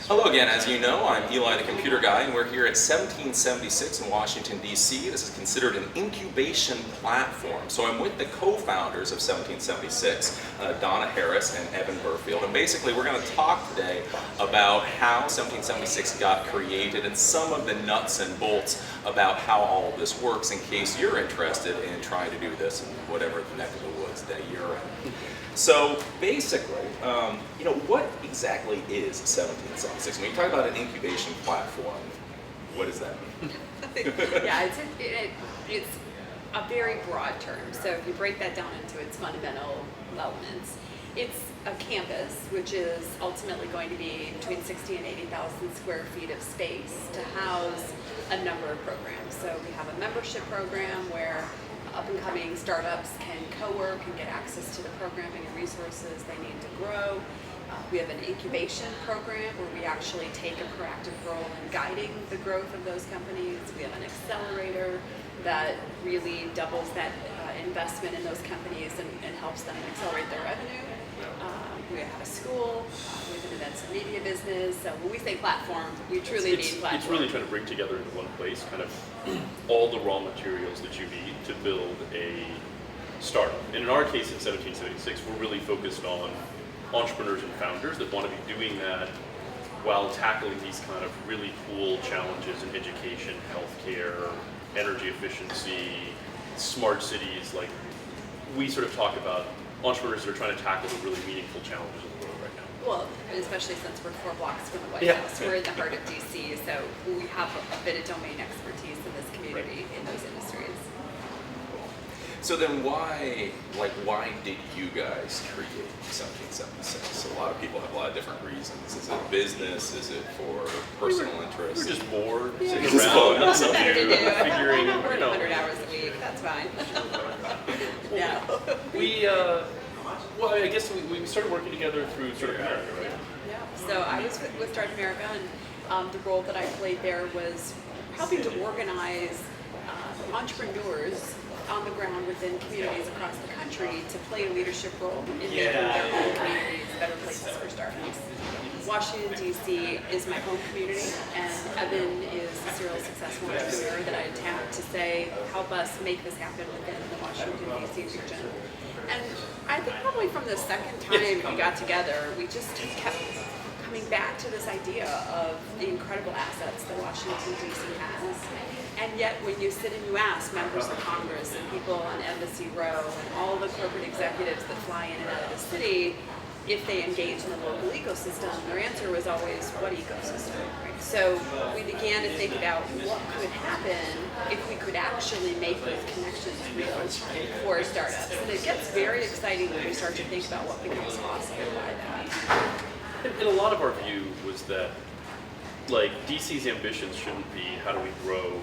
Hello again. As you know, I'm Eli the Computer Guy, and we're here at 1776 in Washington, D.C. This is considered an incubation platform. So I'm with the co-founders of 1776, Donna and Evan Burfield. And basically, we're going to talk today about how 1776 got created and some of the nuts and bolts about how all of this works in case you're interested in trying to do this in whatever neck of the woods that you're in. So basically, what exactly is 1776? When you talk about an incubation platform, what does that mean? Yeah, it's a very broad term. So if you break that down into its fundamental elements, it's a campus which is ultimately going to be between 60 and 80,000 square feet of space to house a number of programs. So we have a membership program where up-and-coming startups can co-work and get access to the programming and resources they need to grow. We have an incubation program where we actually take a proactive role in guiding the growth of those companies. We have an accelerator that really doubles that investment in those companies and helps them accelerate their revenue. We have a school, we have an events and media business. So when we say platform, we truly mean platform. It's really trying to bring together into one place kind of all the raw materials that you need to build a startup. And in our case in 1776, we're really focused on entrepreneurs and founders that want to be doing that while tackling these kind of really cool challenges in education, healthcare, energy efficiency, smart cities. Like we sort of talk about entrepreneurs that are trying to tackle the really meaningful challenges of the world right now. Well, especially since we're 4 blocks from the White House. We're in the heart of DC, so we have a bit of domain expertise in this community in those industries. So then why did you guys create 1776? A lot of people have a lot of different reasons. Is it business? Is it for personal interest? We're just bored, Yeah. sitting around, Nothing nothing better to to do. do, figuring, We're 100 hours a week, that's fine. Yeah. Well, I guess we started working together through Start America, right? Yeah, so I was with Start America, and the role that I played there was helping to organize entrepreneurs on the ground within communities across the country to play a leadership role in making their own communities better places for startups. Washington, D.C. is my home community, and Evan is a serial successful entrepreneur that I tapped to say, help us make this happen within the Washington, D.C. region. And I think probably from the second time we got together, we just kept coming back to this idea of the incredible assets that Washington, D.C. has. And yet when you sit and you ask members of Congress and people on Embassy Row and all the corporate executives that fly in and out of the city, if they engage in the local ecosystem, their answer was always, what ecosystem? Right? So we began to think about what could happen if we could actually make those connections real for startups. And it gets very exciting when we start to think about what becomes possible by that. And a lot of our view was that, like, DC's ambitions shouldn't be how do we grow,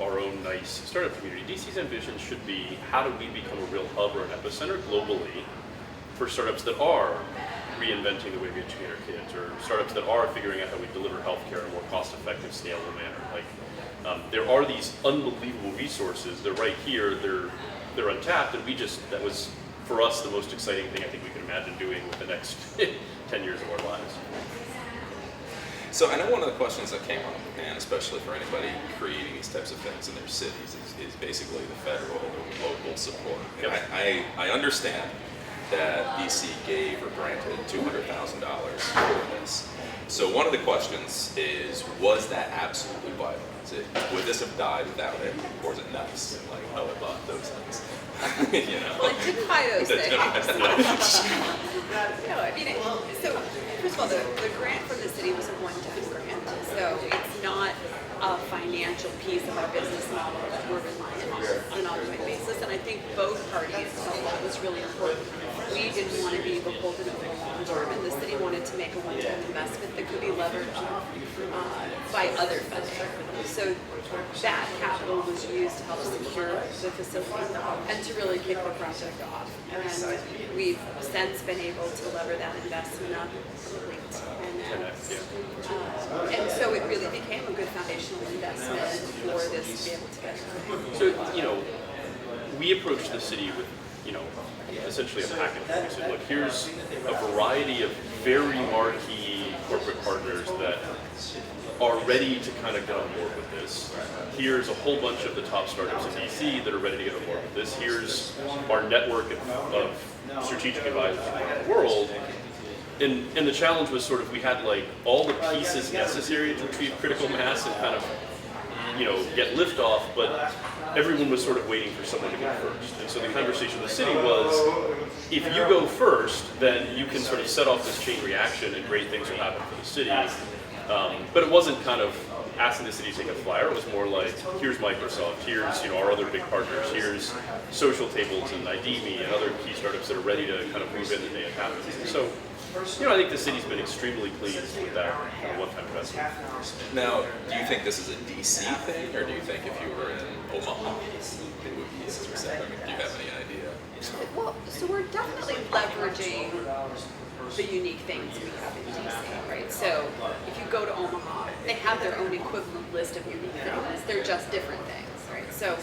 our own nice startup community. DC's ambitions should be how do we become a real hub or an epicenter globally for startups that are reinventing the way we educate our kids, or startups that are figuring out how we deliver healthcare in a more cost-effective, scalable manner. Like, there are these unbelievable resources. They're right here. They're untapped, and that was for us the most exciting thing I think we could imagine doing with the next 10 years of our lives. So I know one of the questions that came up, and especially for anybody creating these types of things in their cities, is basically the federal or local support. And I understand that DC gave or granted $200,000 for this. So one of the questions is, was that absolutely vital? Would this have died without it, or is it nice? Like, oh, I bought those things. Well, I didn't buy those things. No, I mean, so first of all, the grant from the city was a one-time grant, so it's not a financial piece of our business model that we're relying on an ongoing basis, and I think both parties felt that was really important. We didn't want to be beholden over the long term, and the city wanted to make a one-time investment that could be leveraged by other funding. So that capital was used to help secure the facility and to really kick the project off. And we've since been able to lever that investment up probably 10x. And so it really became a good foundational investment for this to be able to get through. So, we approached the city with, essentially a package. We said, look, here's a variety of very marquee corporate partners that are ready to kind of get on board with this. Here's a whole bunch of the top startups in DC that are ready to get on board with this. Here's our network of strategic advisors around the world. And the challenge was sort of, we had like all the pieces necessary to achieve critical mass and kind of, get liftoff, but everyone was sort of waiting for someone to go first. And so the conversation with the city was, if you go first, then you can sort of set off this chain reaction and great things will happen for the city. But it wasn't kind of asking the city to take a flyer. It was more like, here's Microsoft, here's our other big partners, here's Social Tables and IDMe and other key startups that are ready to kind of move in the day it happens. So, I think the city's been extremely pleased with that kind of one-time investment. Now, do you think this is a DC thing, or do you think if you were in Omaha, it would be as receptive? I mean, do you have any idea? Well, so we're definitely leveraging the unique things we have in DC, right? So if you go to Omaha, they have their own equivalent list of unique things. They're just different things, right? So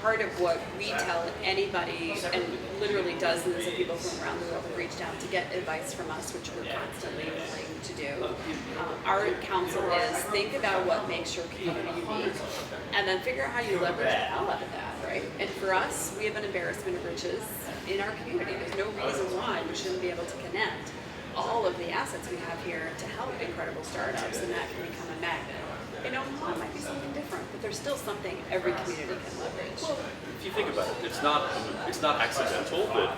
part of what we tell anybody, and literally dozens of people from around the world have reached out to get advice from us, which we're constantly willing to do. Our counsel is think about what makes your community unique, and then figure out how you leverage the hell out of that, right? And for us, we have an embarrassment of riches in our community. There's no reason why we shouldn't be able to connect all of the assets we have here to help incredible startups, and that can become a magnet. In Omaha, it might be something different, but there's still something every community can leverage. Well, if you think about it, it's not accidental that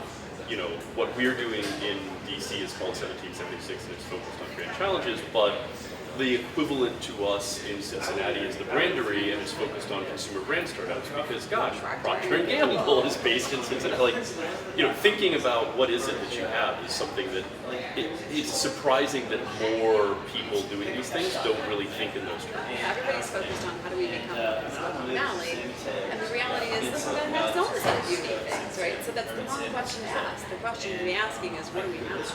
what we're doing in DC is called 1776 and it's focused on grand challenges, but the equivalent to us in Cincinnati is the Brandery and is focused on consumer brand startups because, gosh, Procter & Gamble is based in Cincinnati. Like, thinking about what is it that you have is something that it's surprising that more people doing these things don't really think in those terms. Everybody's focused on how do we become a Silicon Valley, and the reality is Silicon Valley has its own set of unique things, right? So that's the wrong question to ask. The question to be asking is what do we have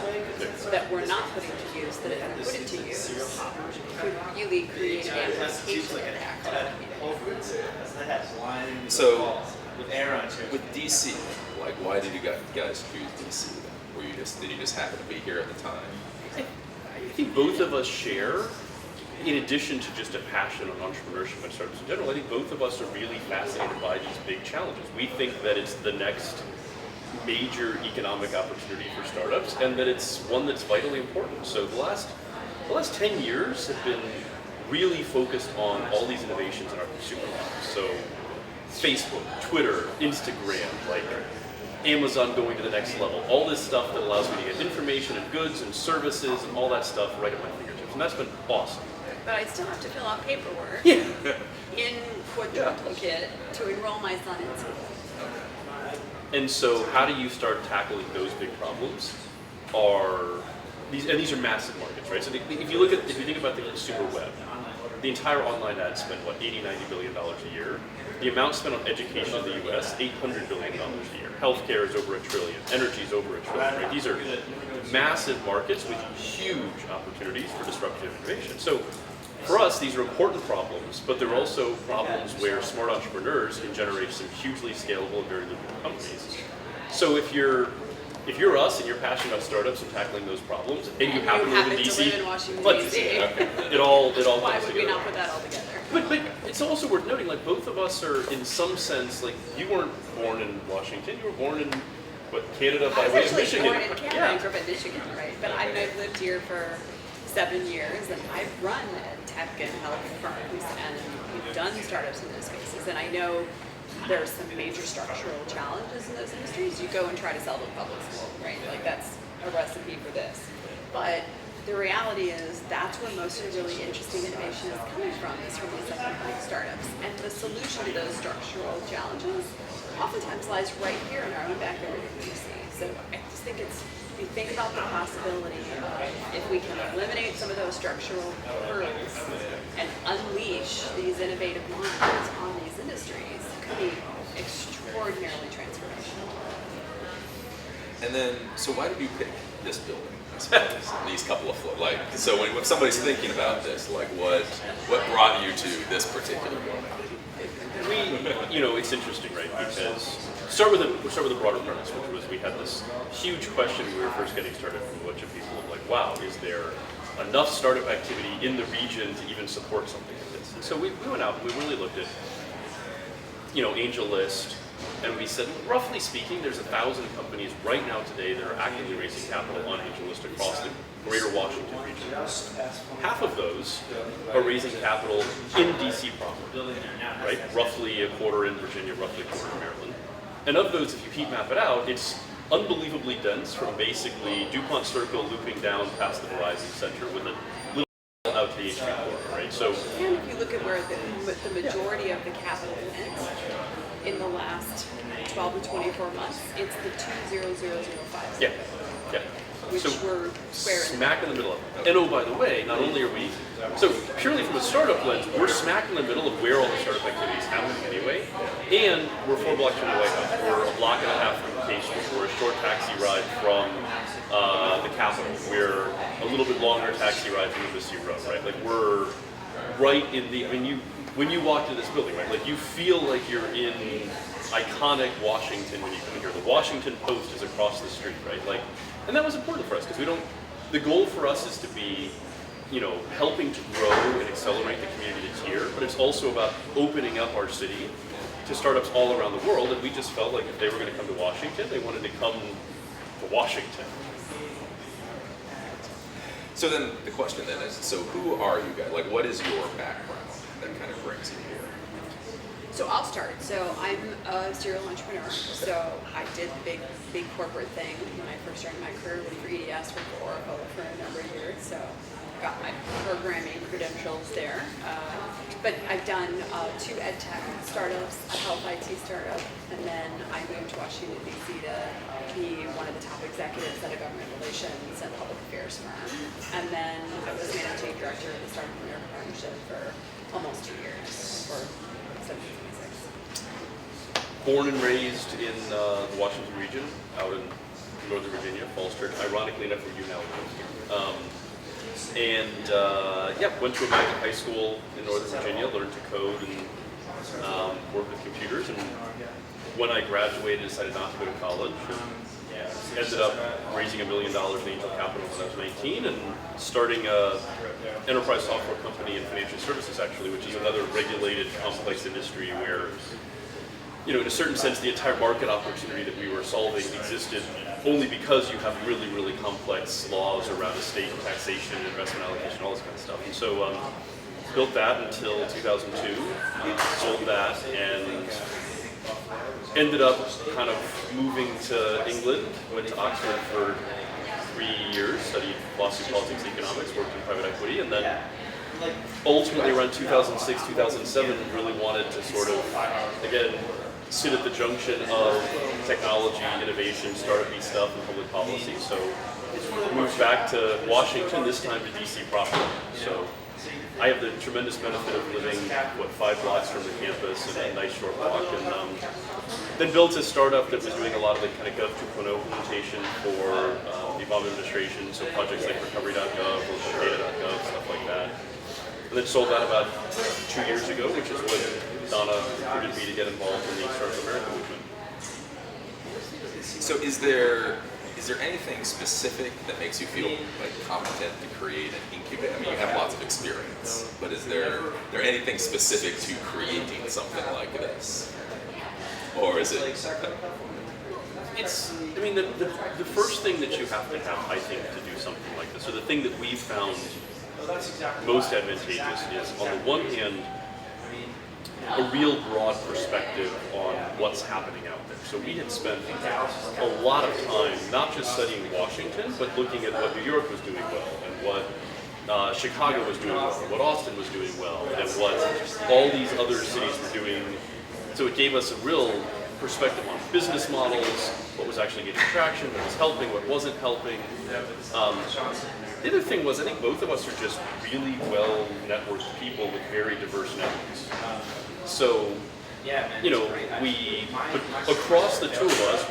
that we're not putting to use, that if we put it to use, could really create an amplification impact on the community. So, with DC, like, why did you guys choose DC? Did you just happen to be here at the time? I think both of us share, in addition to just a passion on entrepreneurship and startups in general, I think both of us are really fascinated by these big challenges. We think that it's the next major economic opportunity for startups and that it's one that's vitally important. So the last 10 years have been really focused on all these innovations in our consumer lives. So Facebook, Twitter, Instagram, like Amazon going to the next level, all this stuff that allows me to get information and goods and services and all that stuff right at my fingertips. And that's been awesome. But I still have to fill out paperwork in quadruplicate to enroll my son in school. And so how do you start tackling those big problems? These are massive markets, right? So if you think about the consumer web, the entire online ad spend, $80-90 billion a year. The amount spent on education in the US, $800 billion a year. Healthcare is over $1 trillion. Energy is over $1 trillion. Right? These are massive markets with huge opportunities for disruptive innovation. So for us, these are important problems, but they're also problems where smart entrepreneurs can generate some hugely scalable and very lucrative companies. So if you're us and you're passionate about startups and tackling those problems, and you happen to live in DC, live in Washington, D.C. it all Why comes would we together. not put that all together? But it's also worth noting, like, both of us are, in some sense, like, you weren't born in Washington, you were born in, Canada by way of Michigan. I was actually born in Canada, I grew up in Michigan, right? But I've lived here for 7 years, and I've run tech and health firms, and we've done startups in those spaces, and I know there are some major structural challenges in those industries. You go and try to sell to the public school, right? Like, that's a recipe for this. But the reality is that's where most of the really interesting innovation is coming from these like startups. And the solution to those structural challenges oftentimes lies right here in our own backyard in DC. So I just think we think about the possibility of if we can eliminate some of those structural hurdles and unleash these innovative minds on these industries, it could be extraordinarily transformational. And then, so why did you pick this building? I suppose, these couple of so when somebody's thinking about this, like what brought you to this particular building? It's interesting, right? Because start with the broader premise, which was we had this huge question when we were first getting started from a bunch of people of like, wow, is there enough startup activity in the region to even support something like this. And so we went out and we really looked at, Angel List, and we said, roughly speaking, there's 1,000 companies right now today that are actively raising capital on Angel List across the greater Washington region. Half of those are raising capital in DC proper, right? Roughly a quarter in Virginia, roughly a quarter in Maryland. And of those, if you heat map it out, it's unbelievably dense from basically DuPont Circle looping down past the Verizon Center with a little out to the H3 corridor, right? So, and if you look at where the majority of the capital went in the last 12 to 24 months, it's the 20005. yeah. Which So we're square in. smack in the middle of it. And oh, by the way, not only are we, so purely from a startup lens, we're smack in the middle of where all the startup activities happen anyway, and we're 4 blocks from the White House. We're a block and a half from the K Street. We're a short taxi ride from the Capitol. We're a little bit longer taxi ride from Embassy Road, right? Like we're right in the, when you walk into this building, right, like you feel like you're in iconic Washington when you come here. The Washington Post is across the street, right? Like, and that was important for us because the goal for us is to be, helping to grow and accelerate the community that's here, but it's also about opening up our city to startups all around the world, and we just felt like if they were going to come to Washington, they wanted to come to Washington. So then the question then is, so who are you guys? Like, what is your background that kind of brings you here? So I'll start. So I'm a serial entrepreneur. So I did the big corporate thing when I first started my career. Worked for EDS, worked for Oracle for a number of years. So got my programming credentials there. But I've done 2 ed tech startups, a health IT startup, and then I moved to Washington D.C. to be one of the top executives at a government relations and public affairs firm. And then I was managing director of the Startup America Partnership for almost 2 years, for 17. Born and raised in the Washington region, out in Northern Virginia, Falls Church. Ironically enough, where you now live. Went to a American high school in Northern Virginia, learned to code and work with computers. And when I graduated, decided not to go to college. Ended up raising $1 million in angel capital when I was 19 and starting a enterprise software company in financial services, actually, which is another regulated, complex industry where, in a certain sense, the entire market opportunity that we were solving existed only because you have really, really complex laws around estate and taxation and investment allocation, all this kind of stuff. And so built that until 2002, sold that, and ended up kind of moving to England, went to Oxford for 3 years, studied philosophy, politics, economics, worked in private equity, and then ultimately around 2006, 2007, really wanted to sort of, again, sit at the junction of technology, innovation, startup-y stuff, and public policy. So moved back to Washington, this time to DC proper. So I have the tremendous benefit of living, 5 blocks from the campus and a nice short walk. And then built a startup that was doing a lot of the kind of Gov 2.0 implementation for the Obama administration, so projects like recovery.gov, localdata.gov, stuff like that. And then sold that about 2 years ago, which is when Donna recruited me to get involved in the Startup America movement. So is there anything specific that makes you feel like competent to create an incubator? I mean, you have lots of experience, but is there anything specific to creating something like this? Or is it? It's, the first thing that you have to have, I think, to do something like this, or the thing that we've found most advantageous is, on the one hand, a real broad perspective on what's happening out there. So we had spent a lot of time not just studying Washington, but looking at what New York was doing well, and what Chicago was doing well, and what Austin was doing well, and what all these other cities were doing. So it gave us a real perspective on business models, what was actually getting traction, what was helping, what wasn't helping. The other thing was, I think both of us are just really well-networked people with very diverse networks. So, across the two of us,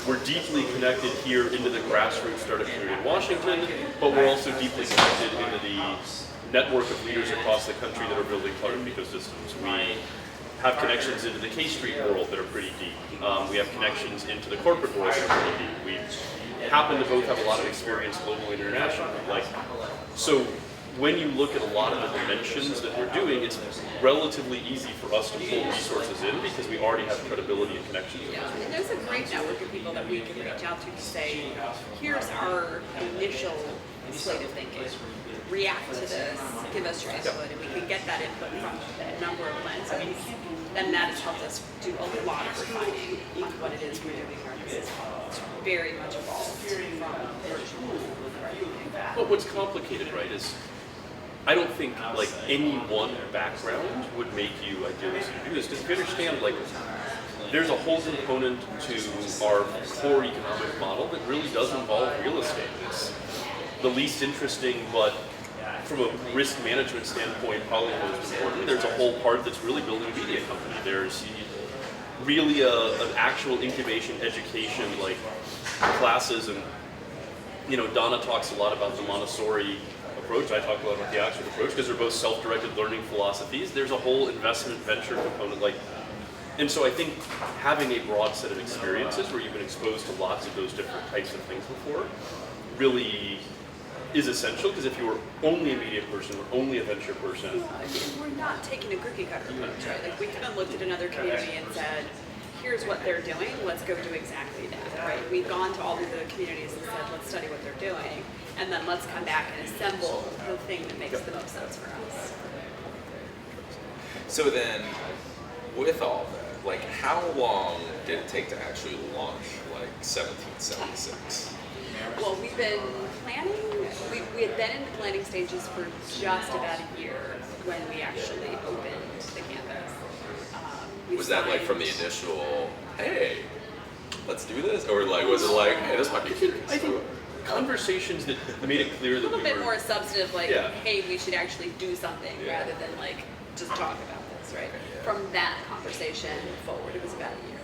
we're deeply connected here into the grassroots startup community in Washington, but we're also deeply connected into the network of leaders across the country that are building startup ecosystems. We have connections into the K Street world that are pretty deep. We have connections into the corporate world that are pretty deep. happen to both have a lot of experience globally and internationally. Like, so when you look at a lot of the dimensions that we're doing, it's relatively easy for us to pull resources in because we already have credibility and connections. Yeah, and there's a great network of people that we can reach out to say, here's our initial slate of thinking. React to this, give us your input, and we can get that input from a number of lenses. Then that has helped us do a lot of refining on what it is we're doing in our business. It's very much evolved from the original. But what's complicated, right, is I don't think like any one background would make you ideally suited to do this. Because if you understand, like, there's a whole component to our core economic model that really does involve real estate. It's the least interesting, but from a risk management standpoint, probably the most important. There's a whole part that's really building a media company. There's really an actual incubation education, like classes, and Donna talks a lot about the Montessori approach. I talk a lot about the Oxford approach because they're both self-directed learning philosophies. There's a whole investment venture component, and so I think having a broad set of experiences where you've been exposed to lots of those different types of things before really is essential, because if you were only a media person or only a venture person, we're not taking a cookie cutter approach, right? Like, we haven't looked at another community and said, here's what they're doing, let's go do exactly that, right? We've gone to all of the communities and said, let's study what they're doing, and then let's come back and assemble the thing that makes the most sense for us. So then, with all that, like, how long did it take to actually launch, like, 1776? Well, we've been planning, we had been in the planning stages for just about a year when we actually opened the campus. Was that like from the initial, hey, let's do this? Or like, was it like, hey, this might be cute? I think conversations that made it clear that a little bit more substantive, like, yeah, hey, we should actually do something rather than like just talk about this, right? From that conversation forward, it was about a year.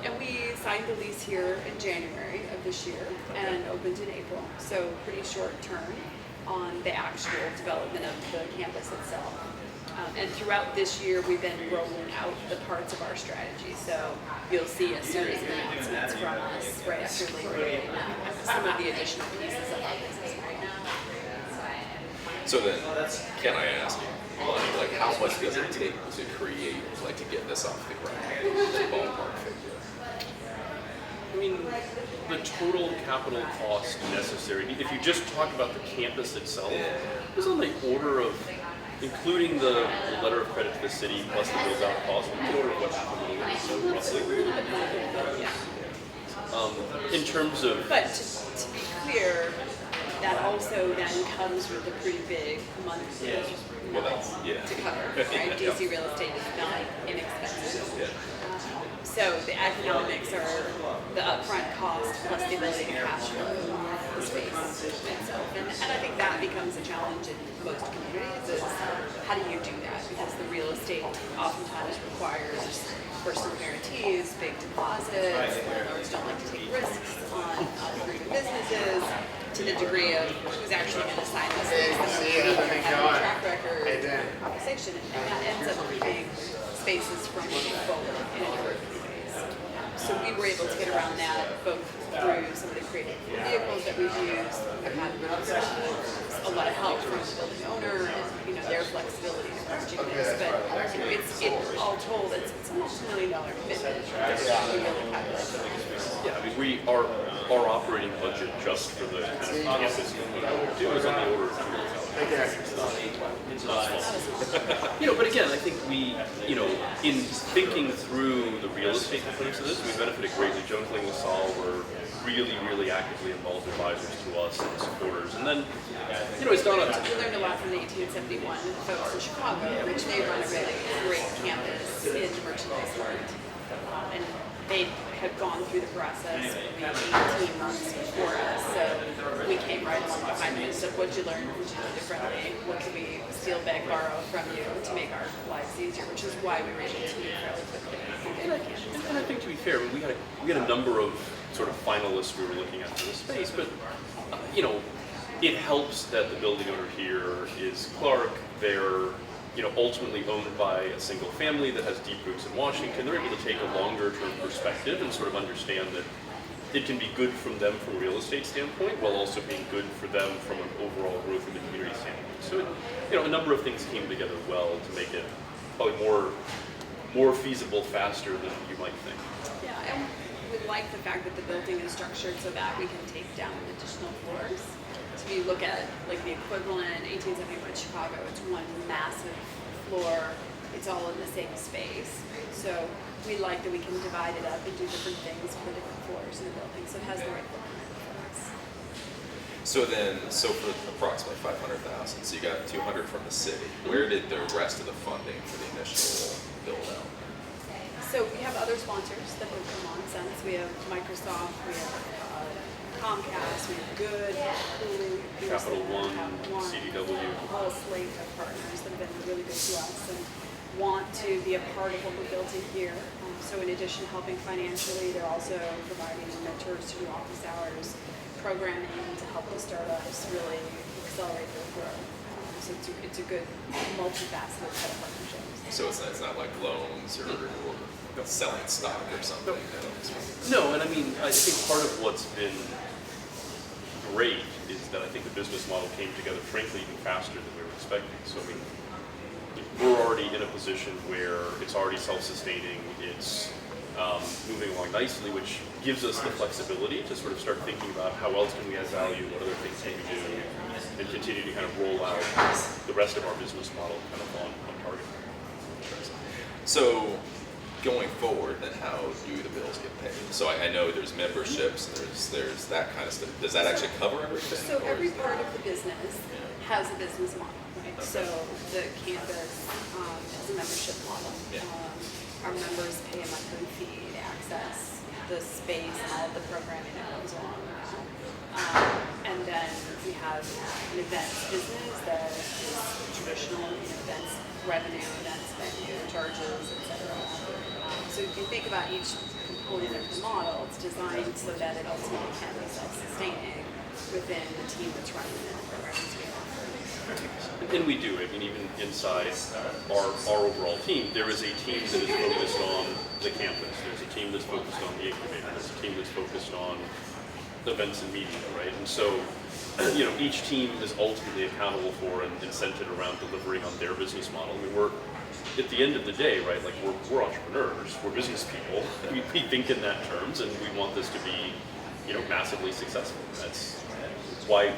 And we signed the lease here in January of this year and opened in April, so pretty short term on the actual development of the campus itself. And throughout this year, we've been rolling out the parts of our strategy. So you'll see a series of announcements from us right after Labor Day, some of the additional pieces of our business model. So then, can I ask you, like how much does it take to create, like, to get this off the ground? Just ballpark figure. I mean, the total capital cost necessary, if you just talk about the campus itself, it's on the order of, including the letter of credit to the city plus the build out cost, the order of what $500,000 roughly. In terms of... But to be clear, that also then comes with a pretty big monthly to cover, right? DC real estate is not inexpensive. So the economics are the upfront cost plus the ability to cash flow the space itself. And I think that becomes a challenge in most communities is how do you do that? Because the real estate oftentimes requires personal guarantees, big deposits, landlords don't like to take risks on operating businesses to the degree of who's actually going to sign this lease, have a track record conversation, and that ends up keeping spaces from moving forward in a number of communities. So we were able to get around that both through some of the creative vehicles that we've used. I've had a lot of help from the building owner and their flexibility in approaching this. But it's all told, it's a multi-million-dollar commitment. Yeah, I mean, our operating budget just for the kind of campus we do is on the order of but again, I think we, in thinking through the real estate components of this, we benefited greatly. Joan Kling LaSalle were really, really actively involved advisors to us and supporters. And then, as Donna... We learned a lot from the 1871 folks in Chicago, which they run a really great campus in the merchandise market. And they had gone through the process maybe 18 months before us, so we came right along behind them and said, what'd you learn? What'd you do differently? What can we steal, beg, borrow from you to make our lives easier? Which is why we were able to move fairly quickly. And I think, to be fair, we had a number of sort of finalists we were looking at for the space, but it helps that the building owner here is Clark. They're ultimately owned by a single family that has deep roots in Washington. They're able to take a longer term perspective and sort of understand that it can be good from them from a real estate standpoint, while also being good for them from an overall growth in the community standpoint. So, a number of things came together well to make it probably more feasible faster than you might think. Yeah, and we like the fact that the building is structured so that we can take down additional floors. So if you look at like the equivalent 1871 Chicago, it's one massive floor. It's all in the same space. So we like that we can divide it up and do different things for the different floors in the building. So it has the right footprint for us. So for approximately 500,000, so you got 200 from the city. Where did the rest of the funding for the initial build out? So we have other sponsors that have come on since. We have Microsoft, we have Comcast, we have Good, Hulu, Capital One, CDW. A whole slate of partners that have been really good to us and want to be a part of what we're building here. So in addition to helping financially, they're also providing mentors to do office hours, programming to help the startups really accelerate their growth. So it's a good multifaceted set of partnerships. So it's not like loans or selling stock or something. No, and I mean, I think part of what's been great is that I think the business model came together, frankly, even faster than we were expecting. So I mean, we're already in a position where it's already self-sustaining, it's moving along nicely, which gives us the flexibility to sort of start thinking about how else can we add value, what other things can we do, and continue to kind of roll out the rest of our business model kind of on target. So going forward, then how do the bills get paid? So I know there's memberships, there's that kind of stuff. Does that actually cover everything? So every part of the business has a business model, right? Okay. So the campus has a membership model. Yeah. Our members pay a monthly fee to access the space and all of the programming that goes along with that. And then we have an events business that is traditional events revenue, events venue charges, etc. So if you think about each component of the model, it's designed so that it ultimately can be self-sustaining within the team that's running it and the programs we offer. And we do. I mean, even inside our overall team, there is a team that is focused on the campus. There's a team that's focused on the incubator. There's a team that's focused on events and media, right? And so, each team is ultimately accountable for and centered around delivering on their business model. I mean, we're at the end of the day, right? Like we're entrepreneurs, we're business people. We think in that terms, and we want this to be, massively successful. That's why,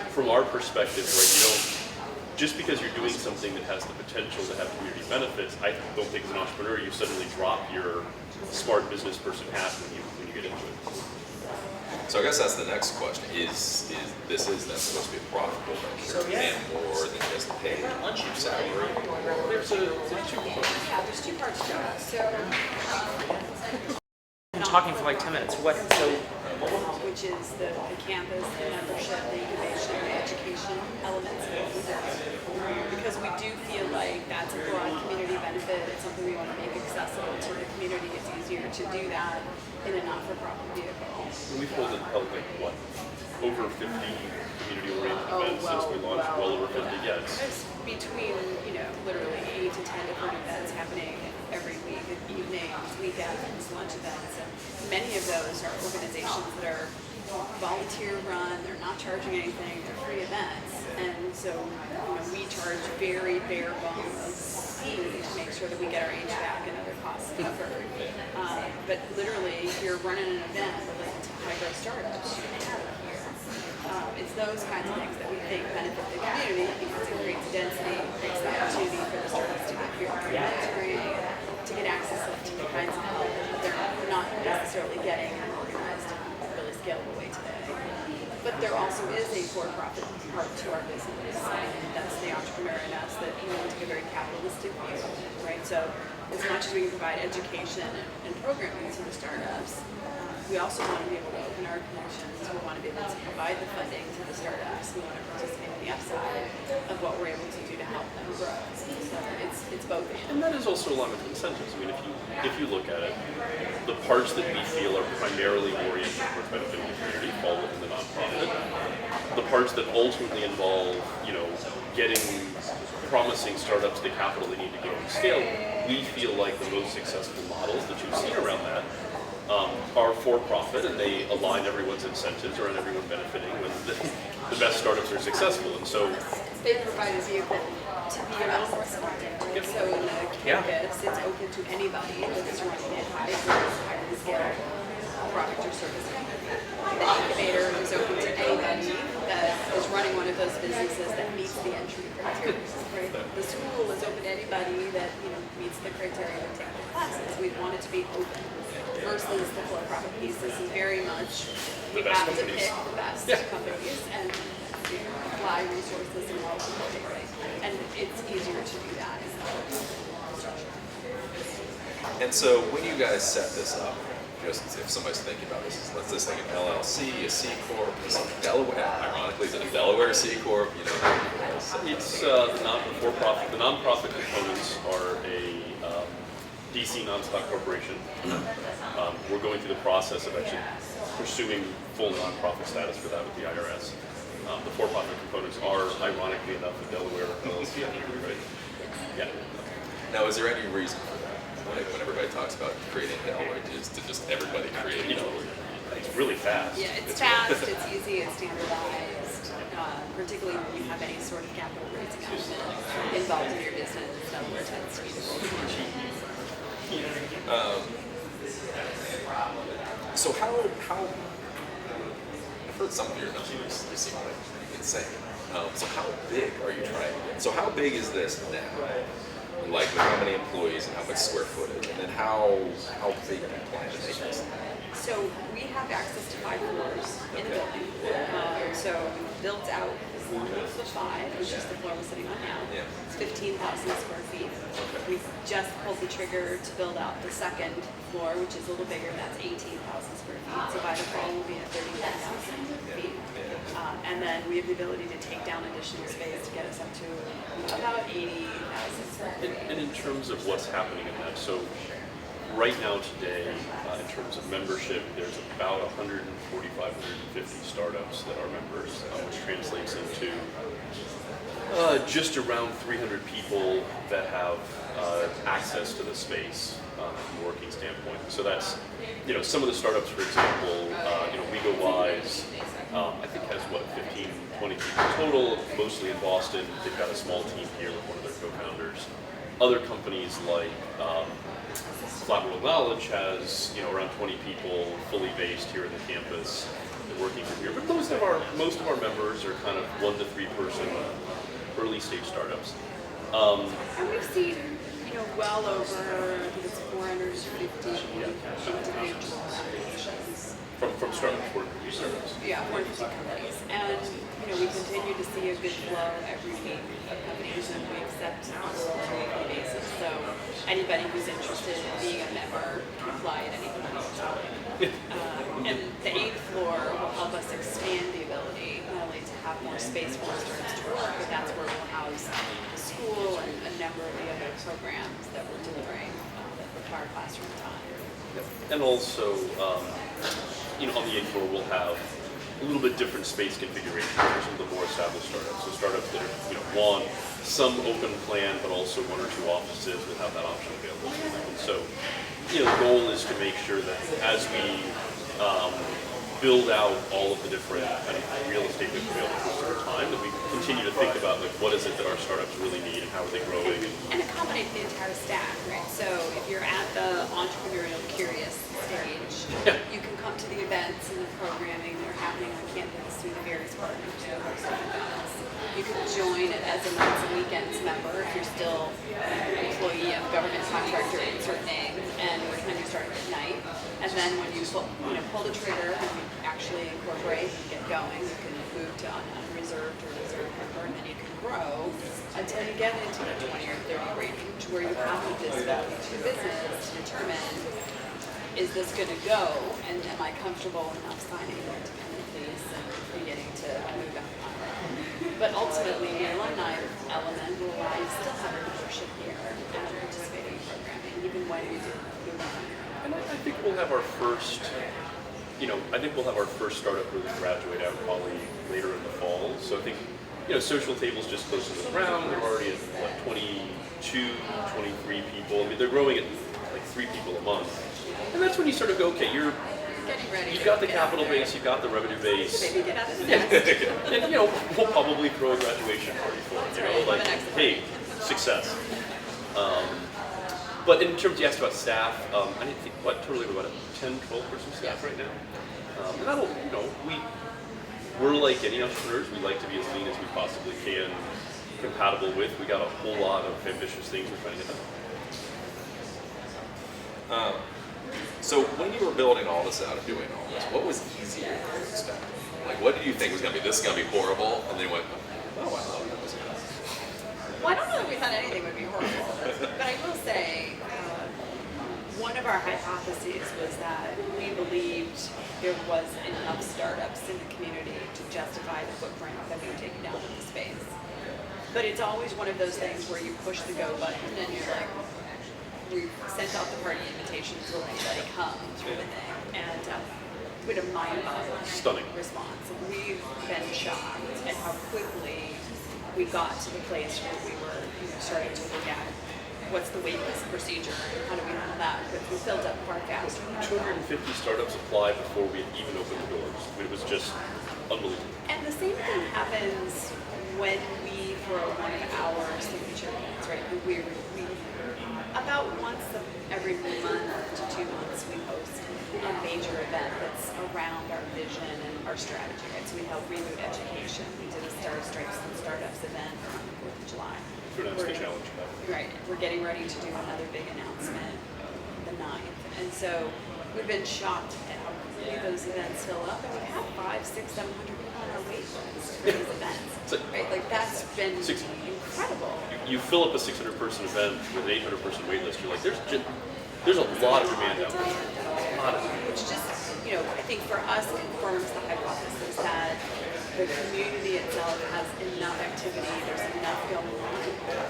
from our perspective, right? You don't just because you're doing something that has the potential to have community benefits. I don't think as an entrepreneur you suddenly drop your smart business person hat when you get into it. So I guess that's the next question. Is this then supposed to be a profitable venture and more than just pay cheap salary? There's two components. Yeah, there's two parts to it. So, Been talking for like 10 minutes. which is the campus, the membership, the incubation, the education elements of what we do. Because we do feel like that's a broad community benefit. It's something we want to make accessible to the community. It's easier to do that in a not-for-profit vehicle. We've held over 50 community-oriented events since we launched. Well over 50, yeah. It's between, literally 8 to 10 different events happening every week, evenings, weekends, lunch events. And many of those are organizations that are volunteer run, they're not charging anything, they're free events. And so, we charge very bare bones fee to make sure that we get our HVAC and other costs covered. But literally, if you're running an event with high-growth startups, you can have it here. It's those kinds of things that we think benefit the community because it creates density, it creates the opportunity for the startups to get here, to get access to the kinds of help that they're not necessarily getting in an organized, really scalable way today. But there also is a for-profit part to our business, and that's the entrepreneur in us that we want to take a very capitalistic view, right? So as much as we can provide education and programming to the startups, we also want to be able to open our connections. We want to be able to provide the funding to the startups. We want to participate in the upside of what we're able to do to help them grow. So it's both. And that is also along with incentives. I mean, if you look at it, the parts that we feel are primarily oriented towards benefiting the community fall within the nonprofit. The parts that ultimately involve, getting promising startups the capital they need to grow and scale, we feel like the most successful models that you've seen around that are for-profit, and they align everyone's incentives around everyone benefiting when the best startups are successful. And so they provide a vehicle to be a little more selective, right? So in the campus, it's open to anybody that's running a highly scale product or service company. The incubator is open to anybody that is running one of those businesses that meets the entry criteria. Right? The school is open to anybody that meets the criteria to take the classes. We want it to be open versus the for-profit piece. This is very much we have to pick the best companies and apply resources and all accordingly. And it's easier to do that in the structure. And so when you guys set this up, just if somebody's thinking about this, let's just think an LLC, a C Corp, Delaware, ironically, is it a Delaware C Corp? It's the not-for-profit. The nonprofit components are a DC non-stock corporation. We're going through the process of actually pursuing full nonprofit status for that with the IRS. The for-profit components are, ironically enough, a Delaware LLC, right? Yeah. Now, is there any reason for that? Like when everybody talks about creating Delaware, to just everybody create Delaware? It's really fast. Yeah, it's fast, it's easy, it's standardized, particularly when you have any sort of capital raising element involved in your business. Delaware tends to be the gold standard. So how I've heard some of your numbers, they seem like insane. So how big are you trying to get? So how big is this now? Like with how many employees and how much square footage, and then how big do you plan to make this? So we have access to 5 floors in the building. So we built out one of the 5, which is the floor we're sitting on now. Yeah. It's 15,000 square feet. We just pulled the trigger to build out the second floor, which is a little bigger. That's 18,000 square feet. So by the fall, we'll be at 35,000 feet. And then we have the ability to take down additional space to get us up to about 80,000 square feet. And in terms of what's happening in that, so right now today, in terms of membership, there's about 145, 150 startups that are members, which translates into just around 300 people that have access to the space from a working standpoint. So that's, some of the startups, for example, WeGoWise, I think has 15, 20 people total, mostly in Boston. They've got a small team here with one of their co-founders. Other companies like Collateral Knowledge has around 20 people fully based here in the campus and working from here. But most of our members are kind of 1 to 3 person early stage startups. And we've seen well over, I think it's 450 individual applications. From startups, startups. Yeah, 450 companies. And we continue to see a good flow every week of companies, and we accept on a weekly basis. So anybody who's interested in being a member can apply at any point. And the 8th floor will help us expand the ability not only to have more space for our students to work, but that's where we'll house the school and a number of the other programs that we're delivering that require classroom time. And also, on the 8th floor, we'll have a little bit different space configuration for some of the more established startups. So startups that are, want some open plan, but also 1 or 2 offices will have that option available to them. And so, the goal is to make sure that as we build out all of the different kind of real estate that's available to us over time, that we continue to think about what is it that our startups really need and how are they growing. And accommodate the entire staff, right? So if you're at the entrepreneurial curious stage, you can come to the events and the programming that are happening on campus through the various partners who are hosting events. You can join it as a nights and weekends member if you're still an employee of government contractor in certain names, and when you start at night. And then when you pull the trigger and you actually incorporate and get going, you can move to unreserved or reserved member, and then you can grow until you get into the 20 or 30 range where you have the visibility to business to determine, is this going to go, and am I comfortable enough signing an independent lease and beginning to move out on my own. But ultimately, the alumni element will allow you to still have a membership here and participating in programming, even when you do move on your own. And I think we'll have our first, startup really graduate out probably later in the fall. So I think, Social Table's just close to the ground. They're already at 22, 23 people. I mean, they're growing at like 3 people a month. And And that's when you sort of go, okay, Getting ready. you've got the capital base, you've got the revenue base. Maybe get out of the Yeah. nest. And we'll probably throw a graduation party for it. That's right, Like, have an exit hey, success. But in terms, you asked about staff, I think, totally about a 10, 12 person staff right now. And that'll, we're like any entrepreneurs, we like to be as lean as we possibly can, compatible with. We got a whole lot of ambitious things we're trying to get done. So when you were building all this out and doing all this, what was easier than you expected? Like, what did you think was going to be, this is going to be horrible? And then you went, oh, I love it. Well, I don't know that we thought anything would be horrible, but I will say one of our hypotheses was that we believed there was enough startups in the community to justify the footprint that we were taking down in the space. But it's always one of those things where you push the go button and you're like, we've sent out the party invitations, will anybody come through the thing? And we had a mind-boggling Stunning response. We've been shocked at how quickly we got to the place where we were starting to look at what's the wait list procedure and how do we handle that, because we filled up far faster. 250 startups applied before we had even opened the doors. It was just unbelievable. And the same thing happens when we throw one of our signature events, right? We about once every month to 2 months we host a major event that's around our vision and our strategy, right? So we held Reboot Education. We did a Star Stripes and Startups event on the 4th of July. To announce the challenge. Right. We're getting ready to do another big announcement the 9th. And so we've been shocked at how quickly those events fill up. And we have 500, 600, 700 people on our wait list for these events. Right? Like that's been incredible. You fill up a 600-person event with an 800-person wait list, you're like, there's a lot of demand out there. Which just, I think for us confirms the hypothesis that the community itself has enough activity, there's enough going on,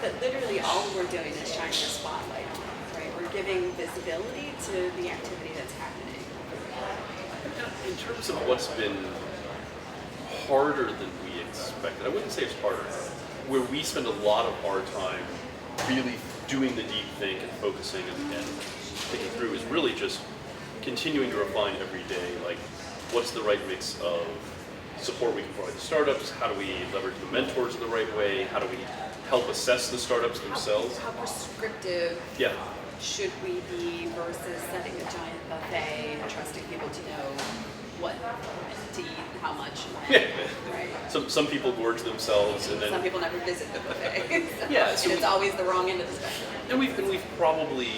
that literally all we're doing is shining a spotlight on it, right? We're giving visibility to the activity that's happening. In terms of what's been harder than we expected, I wouldn't say it's harder. Where we spend a lot of our time really doing the deep think and focusing and thinking through is really just continuing to refine every day, like what's the right mix of support we can provide to startups, how do we leverage the mentors in the right way, how do we help assess the startups themselves. How prescriptive should we be versus setting a giant buffet and trusting people to know what to eat, how much, right? Some people gorge themselves, and then some people never visit the buffet. So and it's always the wrong end of the spectrum. And we've probably,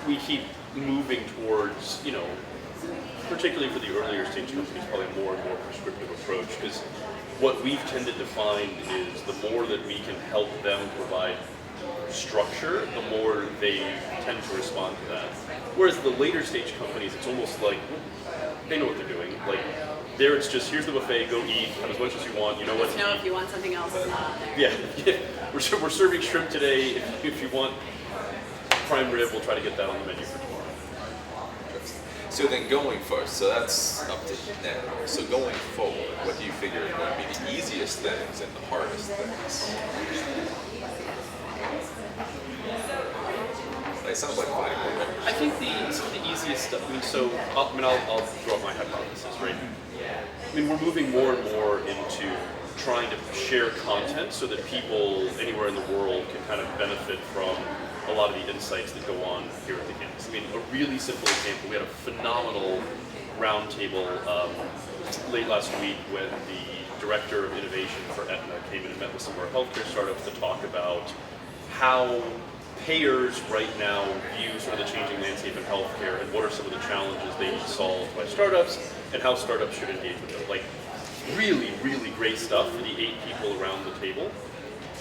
we keep moving towards, particularly for the earlier stage companies, probably a more and more prescriptive approach, because what we've tended to find is the more that we can help them provide structure, the more they tend to respond to that. Whereas the later stage companies, it's almost like they know what they're doing. Like there, it's just here's the buffet, go eat, have as much as you want. You know what to eat. If you want something else, it's not on there. Yeah. We're serving shrimp today. If you want prime rib, we'll try to get that on the menu for tomorrow. So then going forward, so that's up to now. So going forward, what do you figure are going to be the easiest things and the hardest things? It sounds like finding more members. I think the easiest stuff. I'll throw out my hypothesis, right? We're moving more and more into trying to share content so that people anywhere in the world can kind of benefit from a lot of the insights that go on here at the campus. A really simple example, we had a phenomenal roundtable late last week when the director of innovation for Aetna came in and met with some of our healthcare startups to talk about how payers right now view sort of the changing landscape in healthcare and what are some of the challenges they need solved by startups and how startups should engage with them. Like really, really great stuff for the 8 people around the table.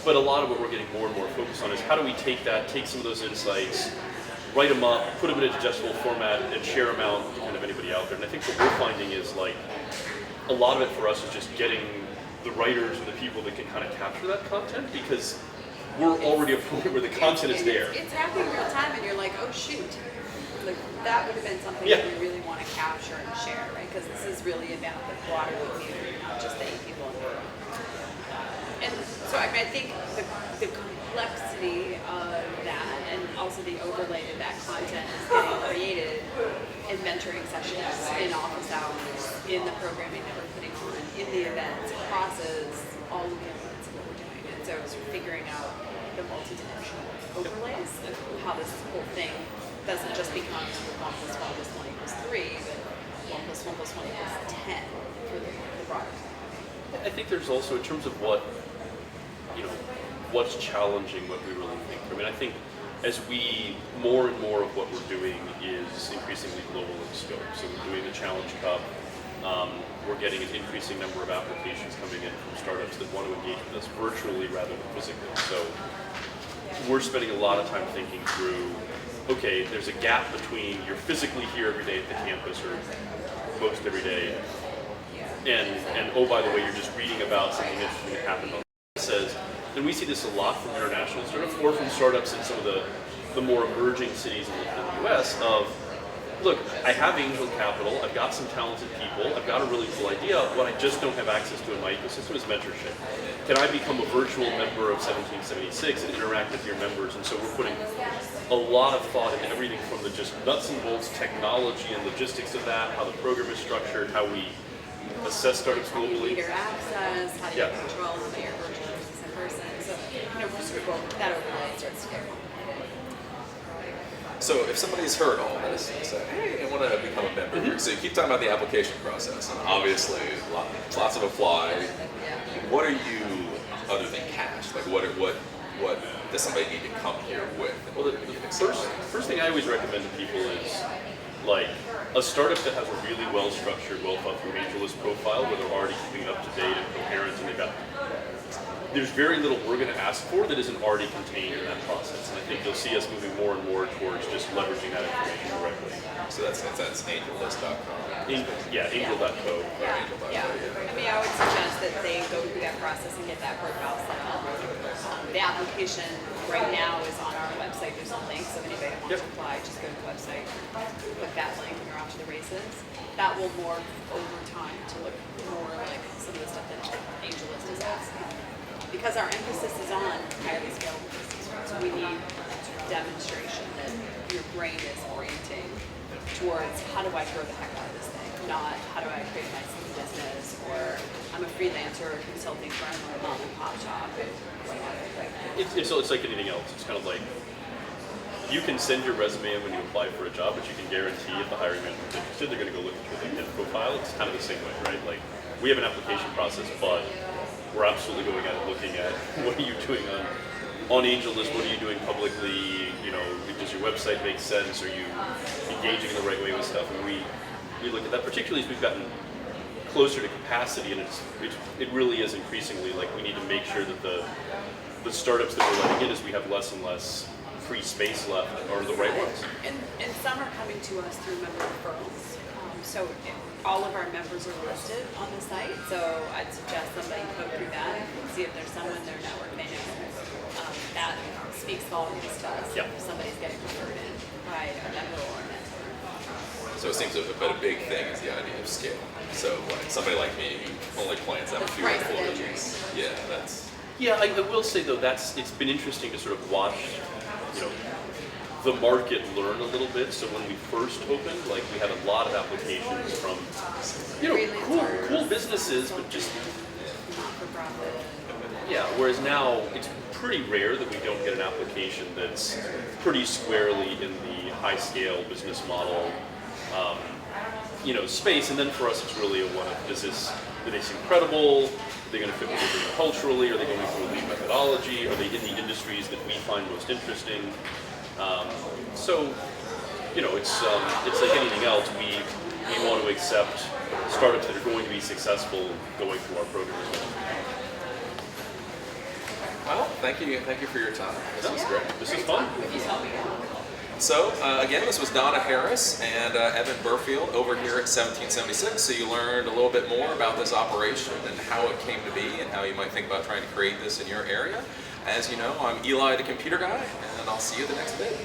But a lot of what we're getting more and more focused on is how do we take some of those insights, write them up, put them in a digestible format, and share them out to kind of anybody out there. And I think what we're finding is like a lot of it for us is just getting the writers and the people that can kind of capture that content because we're already at a point where the content is there. It's happening real time, and you're like, oh shoot, like that would have been something that we really want to capture and share, right? Because this is really about the broader community, not just the 8 people in the room. And so I think the complexity of that, and also the overlay of that content, is getting in mentoring sessions, in office hours, in the programming that we're putting on, in the events, classes, all of the elements of what we're doing. And so it's figuring out the multi-dimensional overlays of how this whole thing doesn't just become 1 plus 1 plus 1 equals 3, but 1 plus 1 plus 1 equals 10 for the broader community. I think there's also, in terms of what, what's challenging what we really think. I mean, I think as more and more of what we're doing is increasingly global in scope. So we're doing the Challenge Cup. We're getting an increasing number of applications coming in from startups that want to engage with us virtually rather than physically. So we're spending a lot of time thinking through, okay, there's a gap between you're physically here every day at the campus or most every day, and oh, by the way, you're just reading about something interesting that happened on says, and we see this a lot from international startups or from startups in some of the more emerging cities in the US of, look, I have angel capital, I've got some talented people, I've got a really cool idea, what I just don't have access to in my ecosystem is mentorship. Can I become a virtual member of 1776 and interact with your members? And so we're putting a lot of thought into everything from the just nuts and bolts technology and logistics of that, how the program is structured, how we assess startups globally. Leader access, how do you control how you're virtual versus in person. So, we're sort of that overlay starts to get So if somebody's heard all this and say, hey, I want to become a member here, so you keep talking about the application process, and obviously lots of apply. What are you, other than cash, like what does somebody need to come here with? Well, the first thing I always recommend to people is like a startup that has a really well-structured, well-thought-through AngelList profile where they're already keeping it up to date and coherent, and there's very little we're going to ask for that isn't already contained in that process. And I think you'll see us moving more and more towards just leveraging that information directly. So that's angellist.com. Angel.co. Yeah. I mean, I would suggest that they go through that process and get that profile set up. The application right now is on our website. There's a link, so if anybody wants to apply, just go to the website, click that link, and you're off to the races. That will morph over time to look more like some of the stuff that AngelList is asking. Because our emphasis is on highly scalable business, so we need demonstration that your brain is orienting towards how do I grow the heck out of this thing, not how do I create my own business, or I'm a freelancer or consulting firm or a mom and pop shop. It's like anything else. It's kind of like you can send your resume in when you apply for a job, but you can guarantee if the hiring manager is interested, they're going to go look at your LinkedIn profile. It's kind of the same way, right? Like we have an application process, but we're absolutely going out and looking at what are you doing on AngelList, what are you doing publicly, does your website make sense, are you engaging in the right way with stuff, and we look at that, particularly as we've gotten closer to capacity, and it really is increasingly like we need to make sure that the startups that we're letting in as we have less and less free space left are the right ones. And some are coming to us through member referrals. So all of our members are listed on the site, so I'd suggest somebody go through that and see if there's someone in their network they know. That speaks volumes to us if somebody's getting referred in by a member or a mentor. So it seems a big thing is the idea of scale. So like somebody like me who only plans out a few employees. Yeah, that's... Yeah, I will say though, it's been interesting to sort of watch, the market learn a little bit. So when we first opened, like we had a lot of applications from, cool businesses, but just not-for-profit. Yeah. Whereas now it's pretty rare that we don't get an application that's pretty squarely in the high-scale business model, space. And then for us, it's really a one of do they seem credible? Are they going to fit what we're doing culturally? Are they going through a lean methodology? Are they in the industries that we find most interesting? It's like anything else. We want to accept startups that are going to be successful going through our program as well. Well, thank you for your time. This was great. This is fun. So, again, this was Donna Harris and Evan Burfield over here at 1776. So you learned a little bit more about this operation and how it came to be and how you might think about trying to create this in your area. As you know, I'm Eli the Computer Guy, and I'll see you at the next bit.